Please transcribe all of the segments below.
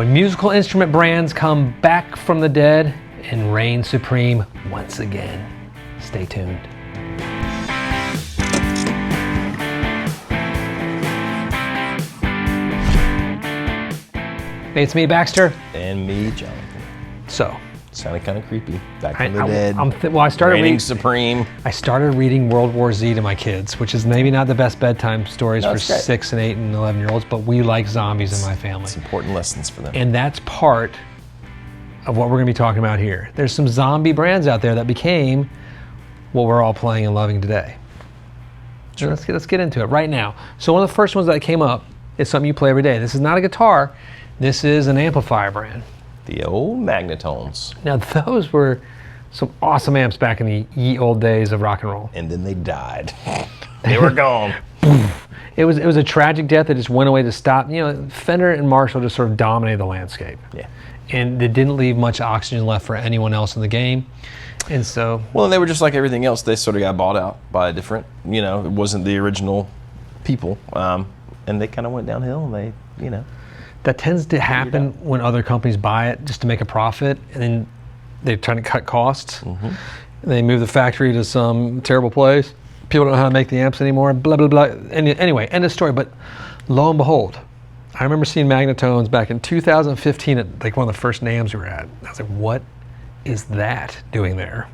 When musical instrument brands come back from the dead and reign supreme once again. Stay tuned. Hey, it's me, Baxter. And me, Jonathan. So, sounded kind of creepy. Back from the dead. I started reigning supreme. I started reading World War Z to my kids, which is maybe not the best bedtime stories for 6 and 8 and 11-year-olds, but we like zombies in my family. It's important lessons for them. And that's part of what we're going to be talking about here. There's some zombie brands out there that became what we're all playing and loving today. Sure. Let's get into it right now. So one of the first ones that came up is something you play every day. This is not a guitar. This is an amplifier brand. The old Magnetones. Now those were some awesome amps back in the ye old days of rock and roll. And then they died. They were gone. It was a tragic death that just went away to stop. You know, Fender and Marshall just sort of dominated the landscape. Yeah. And it didn't leave much oxygen left for anyone else in the game. And so... Well, they were just like everything else. They sort of got bought out by a different, it wasn't the original people. And they kind of went downhill and they, That tends to happen when other companies buy it just to make a profit, and then they're trying to cut costs. Mm-hmm. And they move the factory to some terrible place. People don't know how to make the amps anymore, blah, blah, blah. And anyway, end of story. But lo and behold, I remember seeing Magnetones back in 2015 at like one of the first NAMMs we were at. I was like, what is that doing there?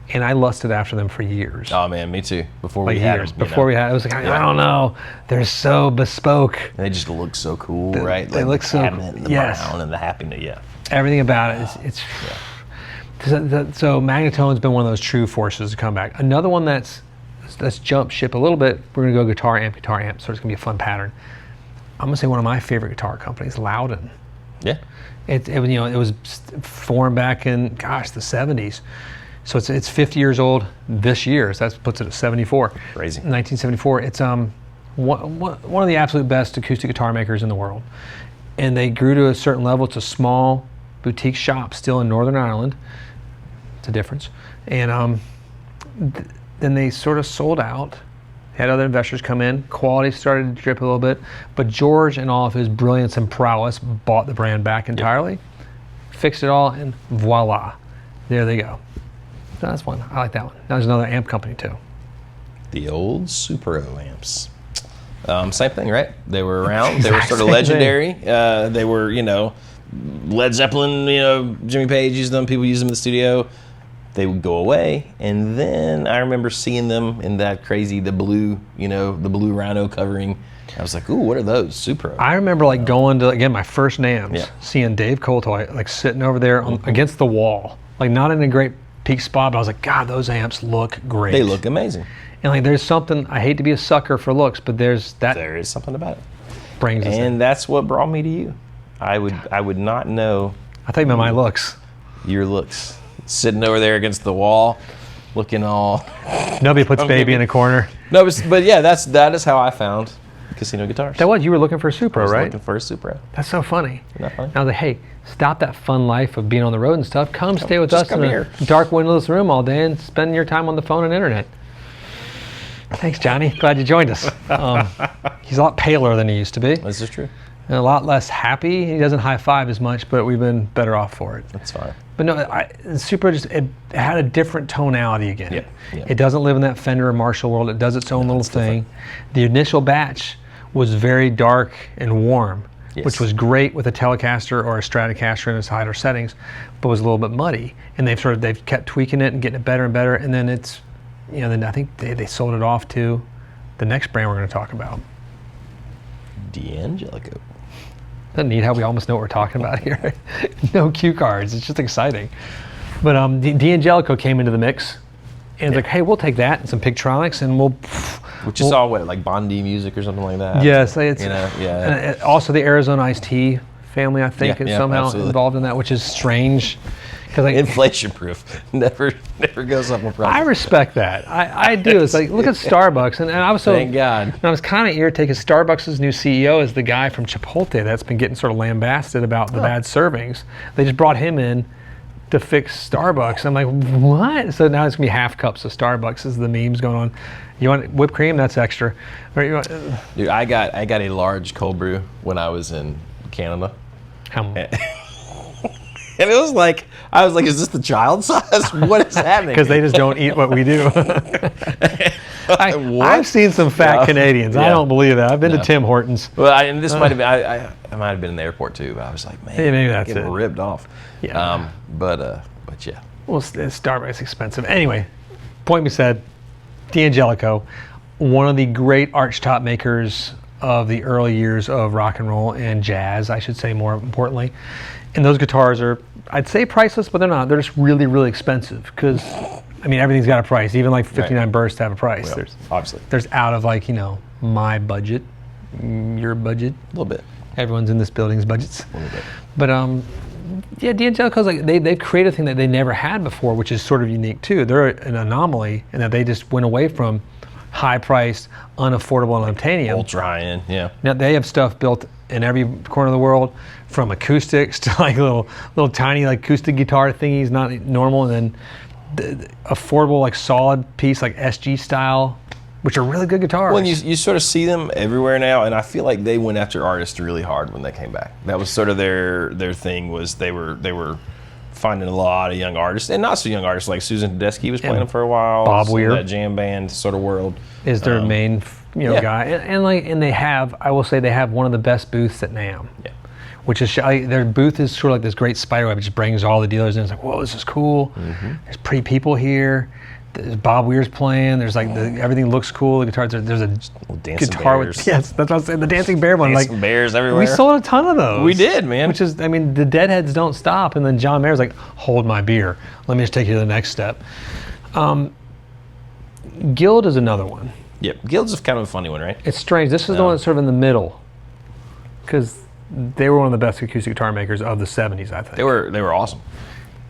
And I lusted after them for years. Oh man, me too. Before like we had years. them, Before we had, I was like, I don't know. They're so bespoke. And they just look so cool, right? They look so cool. The brown and the happiness, yeah. Everything about it. So Magnetone's been one of those true forces to come back. Another one let's jump ship a little bit. We're gonna go guitar amp, so it's gonna be a fun pattern. I'm gonna say one of my favorite guitar companies, Loudon. Yeah. It was formed back in the 70s. So it's 50 years old this year. So that puts it at 74. Crazy. 1974. It's one of the absolute best acoustic guitar makers in the world. And they grew to a certain level. It's a small boutique shop still in Northern Ireland. It's a difference. And then they sort of sold out. Had other investors come in. Quality started to drip a little bit. But George, in all of his brilliance and prowess, bought the brand back entirely, fixed it all, and voila. There they go. So that's one. I like that one. That was another amp company too. The old Supro amps. Same thing, right? They were around. They were sort of legendary. They were, Led Zeppelin, Jimmy Page used them. People used them in the studio. They would go away. And then I remember seeing them in that the blue Rhino covering. I was like, ooh, what are those? Supro. I remember going to, again, my first NAMMs, seeing Dave Coulthard sitting over there against the wall. Not in a great peak spot, but I was like, God, those amps look great. They look amazing. And there's something, I hate to be a sucker for looks, but there is something about it. Brings us in. And that's what brought me to you. I would not know. I think about my looks. Your looks. Sitting over there against the wall, looking all. Nobody puts baby in a corner. No, but yeah, that is how I found Casino Guitars. You were looking for a Supro, right? Looking for a Supro. That's so funny. Isn't that funny? I was like, hey, stop that fun life of being on the road and stuff. Come stay with us in a dark, windowless room all day and spend your time on the phone and internet. Thanks, Johnny. Glad you joined us. He's a lot paler than he used to be. This is true. And a lot less happy. He doesn't high five as much, but we've been better off for it. That's fine. But no, Supro it had a different tonality again. Yep. It doesn't live in that Fender or Marshall world. It does its own little thing. The initial batch was very dark and warm. Yes. Which was great with a Telecaster or a Stratocaster in its higher settings, but was a little bit muddy. And they've kept tweaking it and getting it better and better. And then it's, then I think they sold it off to the next brand we're going to talk about. D'Angelico. Isn't it neat how we almost know what we're talking about here? No cue cards. It's just exciting. But D'Angelico came into the mix, and it's like, hey, we'll take that and some Pigtronics, and we'll. Which is all like Bondi music or something like that. Yes, it's yeah. Also the Arizona Iced Tea family, I think, is somehow absolutely involved in that, which is strange. Inflation proof, never goes up in price. I respect that. I do. It's like, look at Starbucks, and I was so. Thank God. And I was kind of irritated because Starbucks' new CEO is the guy from Chipotle that's been getting sort of lambasted about the bad servings. They just brought him in to fix Starbucks. I'm like, what? So now it's gonna be half cups of Starbucks is the memes going on. You want whipped cream? That's extra. Dude, I got a large cold brew when I was in Canada. How And it was like, I was like, is this the child size? What is happening? Because they just don't eat what we do. I've seen some fat Canadians. I don't believe that. I've been to Tim Hortons. Well, and this might have been, I might have been in the airport too, but I was like, man, maybe that's getting it. ripped off. Yeah. But yeah. Well, Starbucks expensive. Anyway, point be said, D'Angelico, one of the great archtop makers of the early years of rock and roll and jazz, I should say more importantly. And those guitars are, I'd say priceless, but they're not. They're just really, really expensive because, I mean, everything's got a price. Even like 59 bursts have a price. Well, obviously. There's out of like, my budget, your budget. A little bit. Everyone's in this building's budgets. A little bit. But yeah, D'Angelico's like they've created a thing that they never had before, which is sort of unique too. They're an anomaly in that they just went away from high-priced, unaffordable unobtainium. Ultra high-end, yeah. Now they have stuff built in every corner of the world, from acoustics to like little tiny like acoustic guitar thingies, not normal, and then the affordable like solid piece like SG style, which are really good guitars. Well, you sort of see them everywhere now, and I feel like they went after artists really hard when they came back. That was sort of their thing, was they were finding a lot of young artists, and not so young artists, like Susan Tedeschi was playing them for a while. Bob Weir, that jam band sort of world is their main guy, and they have, I will say, they have one of the best booths at NAMM. Yeah. Which is, their booth is sort of like this great spider web. It just brings all the dealers in. It's like, whoa, this is cool. Mm-hmm. There's pretty people here. There's Bob Weir's playing. There's like everything looks cool. The guitars. There's a guitar bears. with that's what I was saying. The dancing bear one. Dancing bears everywhere. We sold a ton of those. We did, man. Which is, I mean, the deadheads don't stop. And then John Mayer's like, hold my beer. Let me just take you to the next step. Guild is another one. Yep, Guild's kind of a funny one, right? It's strange. This is the one that's sort of in the middle, because they were one of the best acoustic guitar makers of the 70s, I think. They were awesome.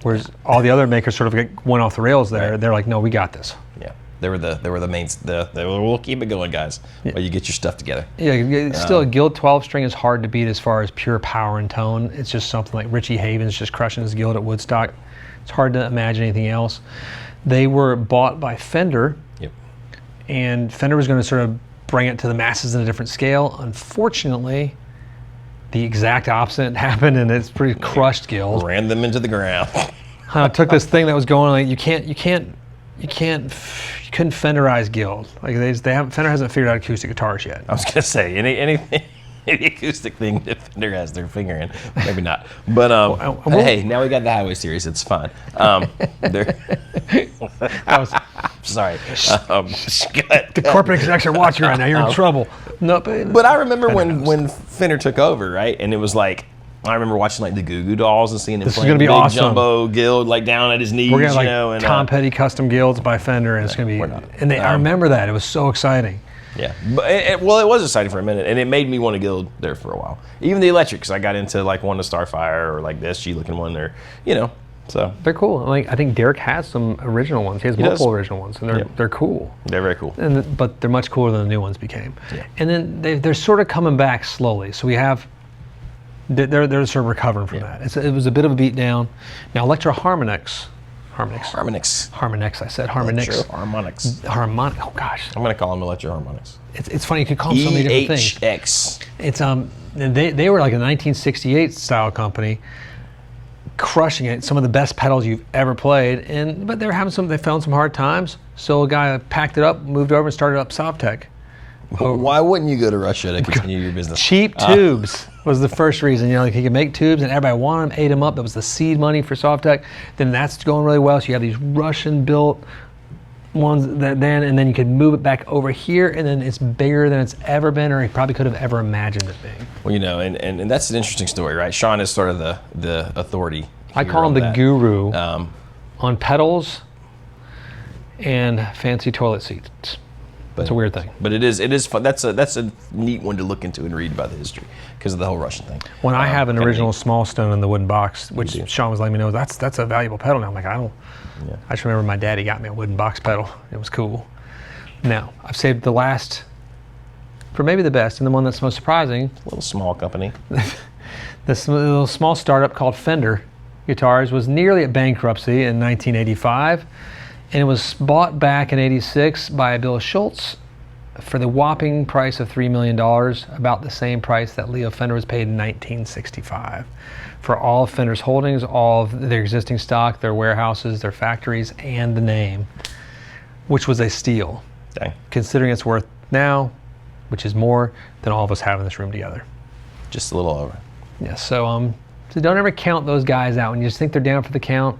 Whereas all the other makers sort of went off the rails there. Right. They're like, no, we got this. Yeah, they were the mains. We'll keep it going, guys. Yeah. But you get your stuff together. Yeah, still a Guild 12 string is hard to beat as far as pure power and tone. It's just something like Richie Havens just crushing his Guild at Woodstock. It's hard to imagine anything else. They were bought by Fender. Yep. And Fender was going to sort of bring it to the masses in a different scale. Unfortunately, the exact opposite happened, and it's pretty crushed Guild. Ran them into the ground. Took this thing that was going like you couldn't Fenderize Guild. Like Fender hasn't figured out acoustic guitars yet. I was gonna say anything. Any acoustic thing that Fender has their finger in, maybe not. But hey, now we got the Highway Series. It's fine. Sorry. The corporate execs are watching right now. You're in trouble. No, but I remember when Fender took over, right? And it was like, I remember watching like the Goo Goo Dolls and seeing him playing gonna be big awesome. Jumbo Guild like down at his knees. We're gonna like and, Tom Petty custom Guilds by Fender, and it's gonna be. And I remember that it was so exciting. Yeah, but it was exciting for a minute, and it made me want to Guild there for a while. Even the electric, because I got into like one to Starfire or like the SG looking one, or so they're cool. Like I think Derek has some original ones. He has multiple original ones, and they're cool. They're very cool. But they're much cooler than the new ones became. Yeah. And then they're sort of coming back slowly. So we have. They're sort of recovering from that. It was a bit of a beat down. Now Harmonics. I said Harmonics. Harmonic. Oh gosh. I'm gonna call them Electro Harmonics. It's funny you could call them so many different things. EHX. It's they were like a 1968 style company, crushing it. Some of the best pedals you've ever played. But they found some hard times. So a guy packed it up, moved over, and started up Sovtek. Why wouldn't you go to Russia to continue your business? Cheap tubes was the first reason. Like he could make tubes, and everybody wanted them, ate them up. That was the seed money for Sovtek. Then that's going really well. So you have these Russian-built ones and then you could move it back over here, and then it's bigger than it's ever been, or he probably could have ever imagined it being. Well, and that's an interesting story, right? Sean is sort of the authority. I call him the guru on pedals and fancy toilet seats. It's a weird thing. But it is fun. That's a neat one to look into and read about the history because of the whole Russian thing. When I have an original small stone in the wooden box, which Sean was letting me know, that's a valuable pedal now. I'm like, I just remember my daddy got me a wooden box pedal. It was cool. Now, I've saved the last for maybe the best, and the one that's most surprising. A little small company. This little small startup called Fender Guitars was nearly at bankruptcy in 1985. And it was bought back in '86 by Bill Schultz, for the whopping price of $3 million, about the same price that Leo Fender was paid in 1965. For all of Fender's holdings, all of their existing stock, their warehouses, their factories, and the name, which was a steal. Dang. Considering its worth now, which is more than all of us have in this room together. Just a little over. Yeah, so don't ever count those guys out when you just think they're down for the count.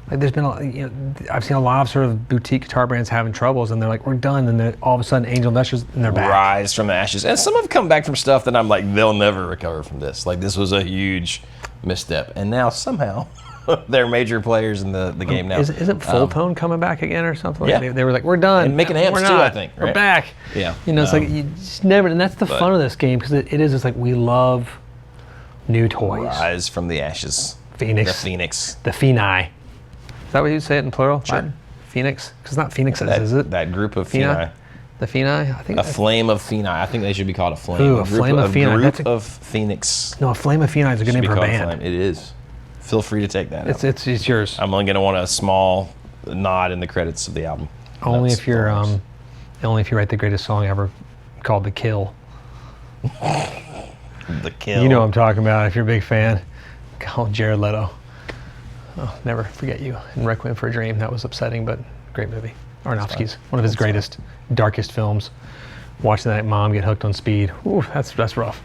Like there's been, I've seen a lot of sort of boutique guitar brands having troubles, and they're like, we're done, and then all of a sudden, Angel Investors, and they're back. Rise from the ashes, and some have come back from stuff that I'm like, they'll never recover from this. Like this was a huge misstep, and now somehow they're major players in the game now. Isn't Full Tone coming back again or something? Yeah. They were like, we're done. And making amps we're too, not. I think. We're Right? back. Yeah. It's like you just never, and that's the fun of this game, because it is. It's like we love new toys. Rise from the ashes. Phoenix. The Phoenix. The Phenai. Is that what you say it in plural? Sure. Latin? Phoenix? Because it's not phoenixes, That, is it? that group of Phenai? Phenai. The Phenai? I think A flame of Phenai. I think they should be called a flame. Ooh, a flame of Phenai. A That's group of Phoenix. No, a Flame of Phenai is a good Should name be for a called band. flame. It is. Feel free to take that out. It's yours. I'm only going to want a small nod in the credits of the album. Only That's if you're all. only if you write the greatest song ever, called "The Kill." The Kill. You know what I'm talking about if you're a big fan. Called Jared Leto. Oh, Never Forget You and Requiem for a Dream. That was upsetting, but great movie. Aronofsky's one of his greatest, darkest films. Watching that mom get hooked on speed. Ooh, that's rough.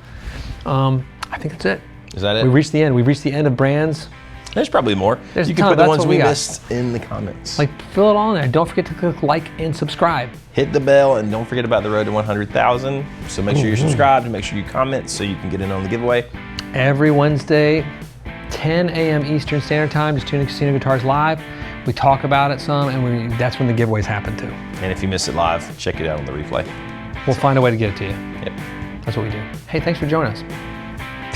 I think that's it. Is that it? We reached the end. We've reached the end of brands. There's probably more. There's You a can ton, put the that's ones what we we got. missed in the comments. Like, fill it all in there. Don't forget to click like and subscribe. Hit the bell and don't forget about the road to 100,000. So make sure you're subscribed and make sure you comment so you can get in on the giveaway. Every Wednesday, 10 a.m. Eastern Standard Time, just tune in Casino Guitars Live. We talk about it some, and that's when the giveaways happen too. And if you miss it live, check it out on the replay. We'll find a way to get it to you. Yep. That's what we do. Hey, thanks for joining us.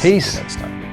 See you Peace. next time.